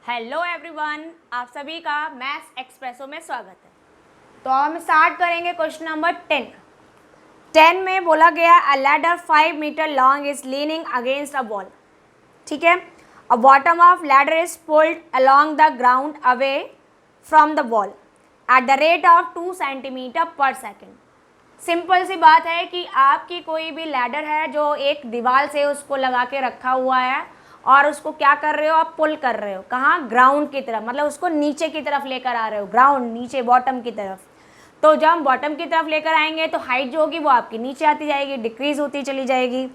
Hello everyone, आप सभी का मैथ्स एक्सप्रेसो में स्वागत है। तो हम स्टार्ट करेंगे क्वेश्चन नंबर 10 में बोला गया a ladder 5 metre long is leaning against a wall. ठीक है, a bottom of ladder is pulled along the ground away from the wall at the rate of 2 centimetre per second. Simple सी बात है कि आपकी कोई भी लैडर है जो एक दीवार से उसको लगा के रखा हुआ है और उसको क्या कर रहे हो आप, पुल कर रहे हो कहाँ, ग्राउंड की तरफ, मतलब उसको नीचे की तरफ लेकर आ रहे हो, ग्राउंड नीचे बॉटम की तरफ। तो जब हम बॉटम की तरफ लेकर आएंगे तो हाइट जो होगी वो आपकी नीचे आती जाएगी, डिक्रीज होती चली जाएगी।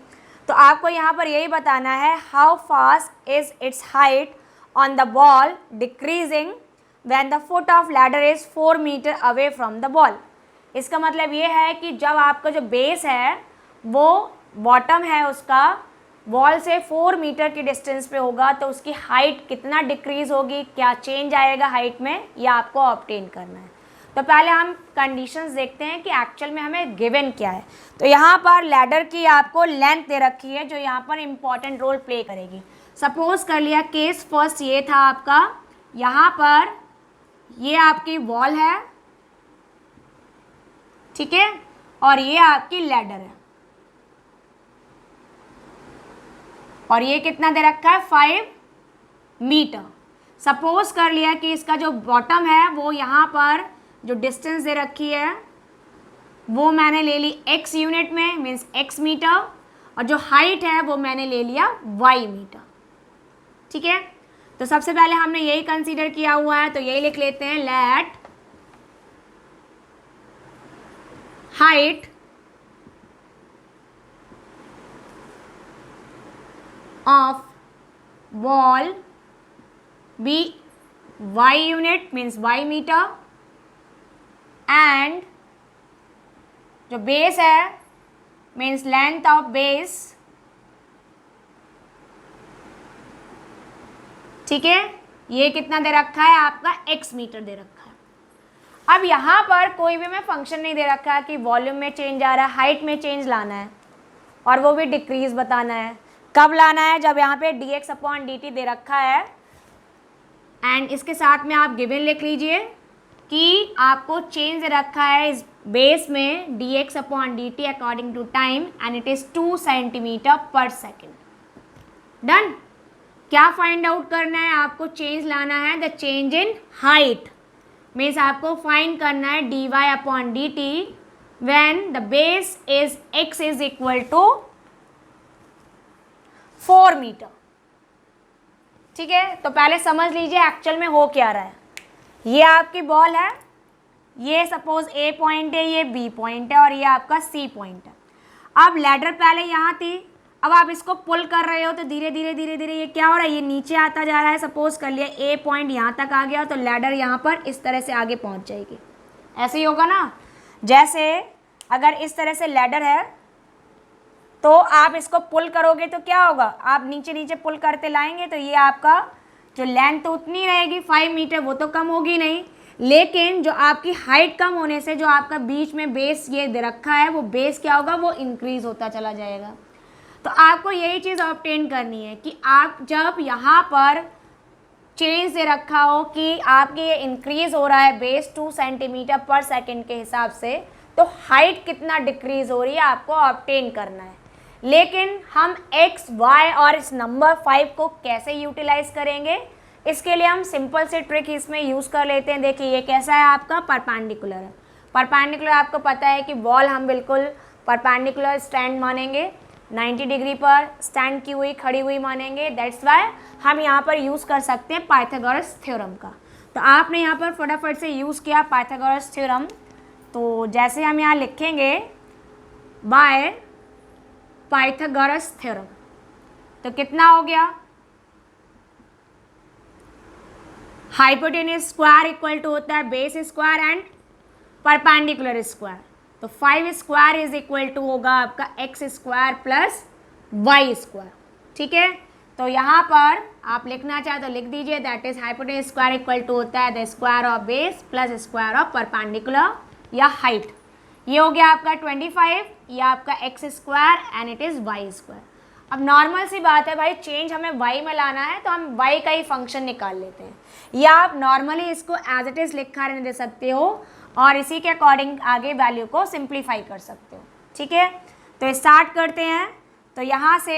तो आपको यहाँ पर यही बताना है how fast is its height on the ball decreasing when the foot of ladder is 4 metre away from the ball. इसका मतलब ये है कि जब आपका जो बेस है वो बॉटम है उसका वॉल से 4 मीटर की डिस्टेंस पे होगा तो उसकी हाइट कितना डिक्रीज होगी, क्या चेंज आएगा हाइट में, यह आपको ऑब्टेन करना है। तो पहले हम कंडीशंस देखते हैं कि एक्चुअल में हमें गिवन क्या है। तो यहाँ पर लैडर की आपको लेंथ दे रखी है जो यहाँ पर इंपॉर्टेंट रोल प्ले करेगी। सपोज कर लिया केस फर्स्ट ये था आपका, यहाँ पर ये आपकी वॉल है, ठीक है, और ये आपकी लैडर है और ये कितना दे रखा है 5 मीटर। सपोज कर लिया कि इसका जो बॉटम है वो यहाँ पर जो डिस्टेंस दे रखी है वो मैंने ले ली x यूनिट में, मीन्स x मीटर, और जो हाइट है वो मैंने ले लिया y मीटर। ठीक है, तो सबसे पहले हमने यही कंसीडर किया हुआ है तो यही लिख लेते हैं, let height of wall be y unit means y metre and जो बेस है मीन्स लेंथ ऑफ बेस। ठीक है, ये कितना दे रखा है आपका x मीटर दे रखा है। अब यहाँ पर कोई भी मैं फंक्शन नहीं दे रखा है कि वॉल्यूम में चेंज आ रहा है, हाइट में चेंज लाना है और वो भी डिक्रीज बताना है। कब लाना है, जब यहाँ पे dx/dt दे रखा है एंड इसके साथ में आप गिवन लिख लीजिए कि आपको चेंज दे रखा है इस बेस में dx/dt according to time and it is 2 centimetre per second. Done. क्या फाइंड आउट करना है आपको, चेंज लाना है the change in height, means आपको फाइंड करना है dy/dt when the base is x is equal to 4 metre. ठीक है, तो पहले समझ लीजिए एक्चुअल में हो क्या रहा है। ये आपकी बॉल है, ये सपोज A पॉइंट है, ये B पॉइंट है और ये आपका C पॉइंट है। अब लैडर पहले यहाँ थी, अब आप इसको पुल कर रहे हो तो धीरे धीरे धीरे धीरे ये क्या हो रहा है, ये नीचे आता जा रहा है। सपोज कर लिया A पॉइंट यहाँ तक आ गया तो लैडर यहाँ पर इस तरह से आगे पहुँच जाएगी। ऐसे ही होगा ना, जैसे अगर इस तरह से लैडर है तो आप इसको पुल करोगे तो क्या होगा, आप नीचे नीचे पुल करते लाएंगे तो ये आपका जो लेंथ तो उतनी रहेगी 5 मीटर, वो तो कम होगी नहीं, लेकिन जो आपकी हाइट कम होने से जो आपका बीच में बेस ये दे रखा है वो बेस क्या होगा, वो इंक्रीज होता चला जाएगा। तो आपको यही चीज़ ऑब्टेन करनी है कि आप जब यहाँ पर चेंज दे रखा हो कि आपके ये इंक्रीज हो रहा है बेस 2 सेंटीमीटर पर सेकेंड के हिसाब से, तो हाइट कितना डिक्रीज हो रही है आपको ऑब्टेन करना है। लेकिन हम x, y और इस नंबर 5 को कैसे यूटिलाइज करेंगे, इसके लिए हम सिंपल से ट्रिक इसमें यूज़ कर लेते हैं। देखिए ये कैसा है आपका, परपेंडिकुलर है। परपेंडिकुलर आपको पता है कि बॉल हम बिल्कुल परपेंडिकुलर स्टैंड मानेंगे, 90 डिग्री पर स्टैंड की हुई खड़ी हुई मानेंगे। दैट्स वाई हम यहाँ पर यूज़ कर सकते हैं पाइथागोरस थ्योरम का। तो आपने यहाँ पर फटाफट से यूज़ किया पाइथागोरस थ्योरम, तो जैसे हम यहाँ लिखेंगे बाय पाइथागोरस थ्योरम तो कितना हो गया, हाइपोटेन्यूज स्क्वायर इक्वल टू होता है base square and perpendicular square. तो 5 स्क्वायर इज इक्वल टू होगा आपका x square plus y square. ठीक है, तो यहाँ पर आप लिखना चाहे तो लिख दीजिए, that is hypotenuse square equal to होता है the square of base plus square of perpendicular या हाइट। ये हो गया आपका 25, ये आपका x square and it is y square. अब नॉर्मल सी बात है भाई, चेंज हमें y में लाना है तो हम y का ही फंक्शन निकाल लेते हैं, या आप नॉर्मली इसको एज इट इज़ लिखा रहने दे सकते हो और इसी के अकॉर्डिंग आगे वैल्यू को सिंप्लीफाई कर सकते हो। ठीक है, तो स्टार्ट करते हैं। तो यहाँ से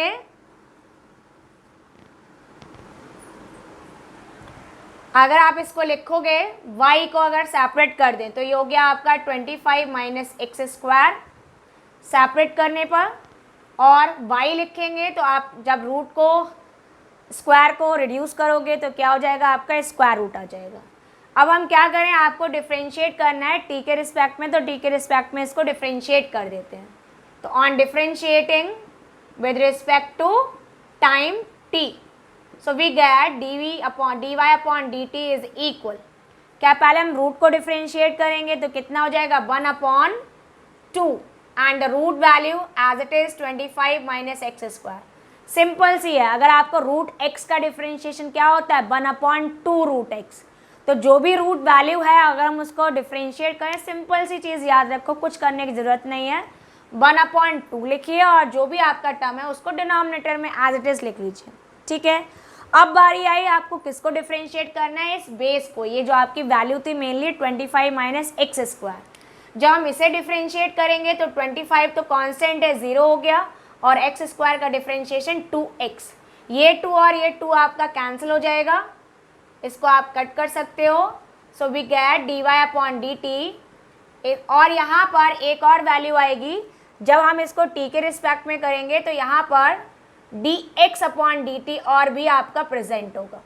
अगर आप इसको लिखोगे y को अगर सेपरेट कर दें तो ये हो गया आपका 25 माइनस एक्स स्क्वायर सेपरेट करने पर, और y लिखेंगे तो आप जब रूट को स्क्वायर को रिड्यूस करोगे तो क्या हो जाएगा, आपका स्क्वायर रूट आ जाएगा। अब हम क्या करें, आपको डिफ्रेंशिएट करना है t के रिस्पेक्ट में, तो t के रिस्पेक्ट में इसको डिफ्रेंशिएट कर देते हैं। तो on differentiating with respect to time t, so we get dy upon dt is equal, क्या पहले हम रूट को डिफ्रेंशिएट करेंगे तो कितना हो जाएगा 1/2 and the root value as it is 25 minus x square. Simple सी है, अगर आपको रूट x का डिफ्रेंशिएशन क्या होता है 1/2 रूट x, तो जो भी रूट वैल्यू है अगर हम उसको डिफ्रेंशिएट करें, सिंपल सी चीज़ याद रखो, कुछ करने की ज़रूरत नहीं है, 1/2 लिखिए और जो भी आपका टर्म है उसको डिनोमिनेटर में एज इट इज़ लिख लीजिए। ठीक है, अब बारी आई आपको किसको डिफ्रेंशिएट करना है, इस बेस को, ये जो आपकी वैल्यू थी मेनली 25 माइनस एक्स स्क्वायर। जब हम इसे डिफ्रेंशिएट करेंगे तो 25 तो कांस्टेंट है, 0 हो गया, और एक्स स्क्वायर का डिफ्रेंशिएशन 2x, ये 2 और ये 2 आपका कैंसिल हो जाएगा, इसको आप कट कर सकते हो। So we get dy upon dt, और यहाँ पर एक और वैल्यू आएगी जब हम इसको t के रिस्पेक्ट में करेंगे तो यहाँ पर dx अपॉन dt और भी आपका प्रेजेंट होगा।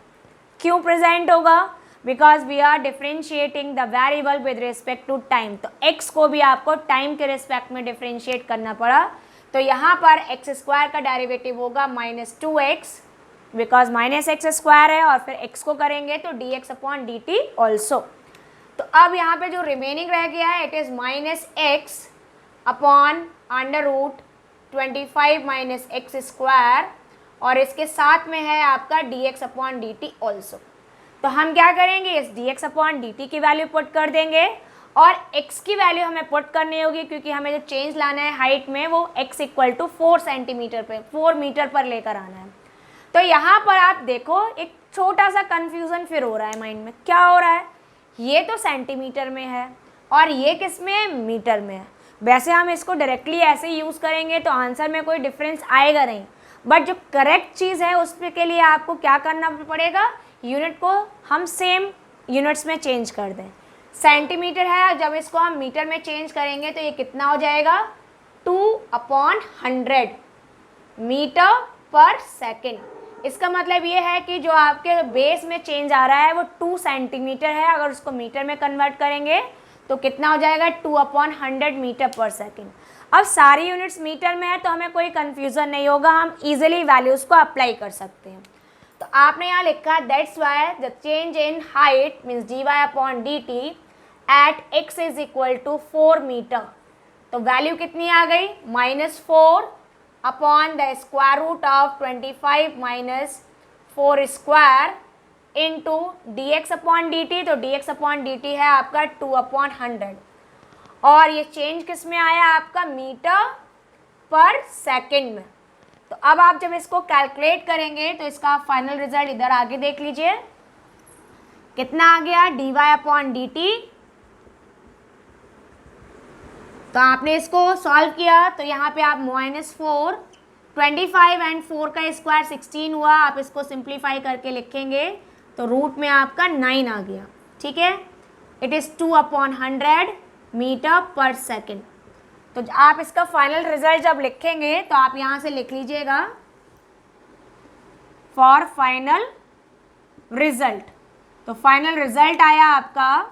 क्यों प्रेजेंट होगा, because we are differentiating the variable with respect to time, तो x को भी आपको टाइम के रिस्पेक्ट में डिफ्रेंशिएट करना पड़ा, तो यहाँ पर एक्स स्क्वायर का डेरिवेटिव होगा -2x, because minus x square है, और फिर x को करेंगे तो dx अपॉन dt ऑल्सो। तो अब यहाँ पे जो रिमेनिंग रह गया है it is -x upon under root 25 minus x square, और इसके साथ में है आपका dx अपॉन dt ऑल्सो। तो हम क्या करेंगे, इस dx अपॉन dt की वैल्यू पुट कर देंगे, और x की वैल्यू हमें पुट करनी होगी क्योंकि हमें जो चेंज लाना है हाइट में वो x इक्वल टू 4 सेंटीमीटर पे 4 मीटर पर लेकर आना है। तो यहाँ पर आप देखो एक छोटा सा कन्फ्यूज़न फिर हो रहा है माइंड में, क्या हो रहा है, ये तो सेंटीमीटर में है और ये किस में है, मीटर में है। वैसे हम इसको डायरेक्टली ऐसे ही यूज़ करेंगे तो आंसर में कोई डिफरेंस आएगा नहीं, बट जो करेक्ट चीज़ है उसके लिए आपको क्या करना पड़ेगा, यूनिट को हम सेम यूनिट्स में चेंज कर दें। सेंटीमीटर है, जब इसको हम मीटर में चेंज करेंगे तो ये कितना हो जाएगा 2/100 मीटर पर सेकेंड। इसका मतलब ये है कि जो आपके बेस में चेंज आ रहा है वो 2 सेंटीमीटर है, अगर उसको मीटर में कन्वर्ट करेंगे तो कितना हो जाएगा 2/100 मीटर पर सेकेंड। अब सारी यूनिट्स मीटर में है तो हमें कोई कन्फ्यूज़न नहीं होगा, हम इजीली वैल्यूज़ को अप्लाई कर सकते हैं। तो आपने यहाँ लिखा that's why the change in height means dy upon dt at x is equal to 4 metre. तो वैल्यू कितनी आ गई, -4 upon the square root of 25 minus 4 square into dx upon dt, तो dx अपॉन dt है आपका 2/100, और ये change किस में आया आपका मीटर पर सेकेंड में। तो अब आप जब इसको कैलकुलेट करेंगे तो इसका फाइनल रिजल्ट इधर आगे देख लीजिए, कितना आ गया dy अपॉन dt। तो आपने इसको सॉल्व किया तो यहाँ पे आप -4 25 एंड 4 का स्क्वायर 16 हुआ, आप इसको सिंप्लीफाई करके लिखेंगे तो रूट में आपका 9 आ गया। ठीक है, इट इज़ 2/100 मीटर पर सेकेंड। तो आप इसका फाइनल रिजल्ट जब लिखेंगे तो आप यहाँ से लिख लीजिएगा फॉर फाइनल रिजल्ट। तो फाइनल रिजल्ट आया आपका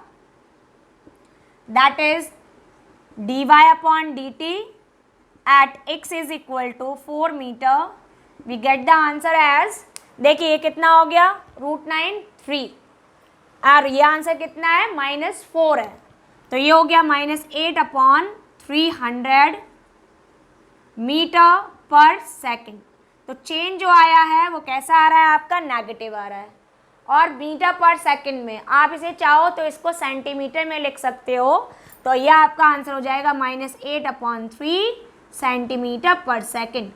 that is dy upon dt at x is equal to 4 metre. We get the answer as, देखिए ये कितना हो गया √9 3, और ये आंसर कितना है -4 है, तो ये हो गया -8 अपॉन 300 मीटर पर सेकेंड। तो चेंज जो आया है वो कैसा आ रहा है आपका, नेगेटिव आ रहा है, और मीटर पर सेकेंड में आप इसे चाहो तो इसको सेंटीमीटर में लिख सकते हो, तो यह आपका आंसर हो जाएगा -8/3 सेंटीमीटर पर सेकेंड।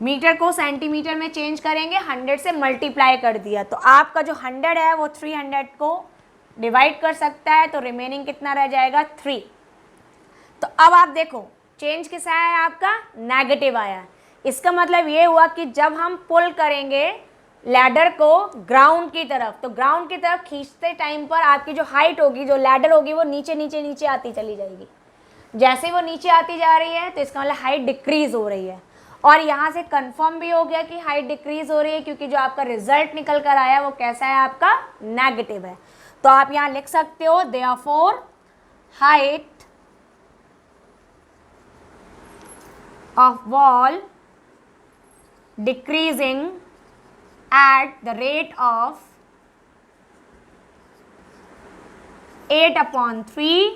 मीटर को सेंटीमीटर में चेंज करेंगे, 100 से मल्टीप्लाई कर दिया, तो आपका जो 100 है वो 300 को डिवाइड कर सकता है, तो रिमेनिंग कितना रह जाएगा 3। तो अब आप देखो चेंज किस आया है आपका, नेगेटिव आया। इसका मतलब ये हुआ कि जब हम पुल करेंगे लैडर को ग्राउंड की तरफ, तो ग्राउंड की तरफ खींचते टाइम पर आपकी जो हाइट होगी, जो लैडर होगी, वो नीचे नीचे नीचे आती चली जाएगी। जैसे ही वो नीचे आती जा रही है तो इसका मतलब हाइट डिक्रीज हो रही है। और यहाँ से कंफर्म भी हो गया कि हाइट डिक्रीज हो रही है, क्योंकि जो आपका रिजल्ट निकल कर आया वो कैसा है आपका, नेगेटिव है। तो आप यहाँ लिख सकते हो therefore height of wall decreasing at the rate of 8/3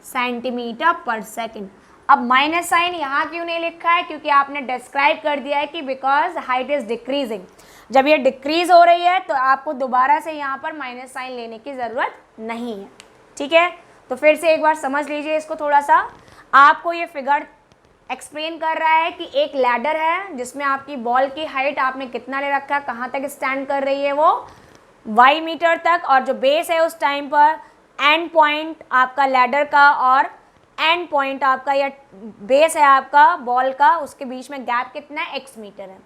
centimetre per second. अब माइनस साइन यहाँ क्यों नहीं लिखा है, क्योंकि आपने डिस्क्राइब कर दिया है कि बिकॉज हाइट इज डिक्रीजिंग। जब ये डिक्रीज हो रही है तो आपको दोबारा से यहाँ पर माइनस साइन लेने की ज़रूरत नहीं है। ठीक है, तो फिर से एक बार समझ लीजिए इसको थोड़ा सा। आपको ये फिगर एक्सप्लेन कर रहा है कि एक लैडर है जिसमें आपकी बॉल की हाइट आपने कितना ले रखा है, कहाँ तक स्टैंड कर रही है, वो y मीटर तक, और जो बेस है उस टाइम पर एंड पॉइंट आपका लैडर का और एंड पॉइंट आपका या बेस है आपका बॉल का, उसके बीच में गैप कितना है, x मीटर है।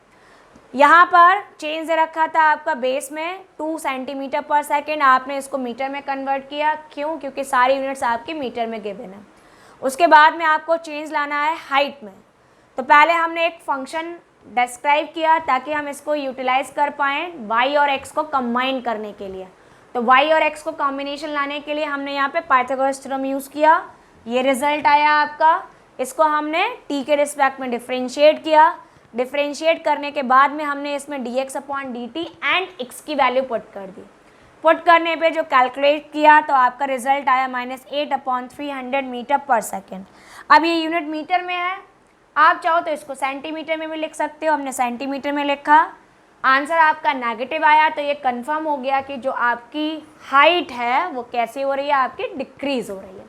यहाँ पर चेंज दे रखा था आपका बेस में 2 सेंटीमीटर पर सेकेंड, आपने इसको मीटर में कन्वर्ट किया। क्यों? क्योंकि सारी यूनिट्स आपकी मीटर में गिवन है। उसके बाद में आपको चेंज लाना है हाइट में। तो पहले हमने एक फंक्शन डिस्क्राइब किया ताकि हम इसको यूटिलाइज कर पाएँ y और x को कंबाइन करने के लिए। तो y और x को कॉम्बिनेशन लाने के लिए हमने यहाँ पे पाइथागोरस थ्योरम यूज़ किया। ये रिजल्ट आया आपका। इसको हमने t के रिस्पेक्ट में डिफ्रेंशिएट किया। डिफ्रेंशिएट करने के बाद में हमने इसमें dx/dt एंड x की वैल्यू पुट कर दी। पुट करने पे जो कैलकुलेट किया तो आपका रिजल्ट आया -8/300 मीटर पर सेकेंड। अब ये यूनिट मीटर में है, आप चाहो तो इसको सेंटीमीटर में भी लिख सकते हो। हमने सेंटीमीटर में लिखा, आंसर आपका नेगेटिव आया। तो ये कंफर्म हो गया कि जो आपकी हाइट है वो कैसी हो रही है, आपकी डिक्रीज हो रही है।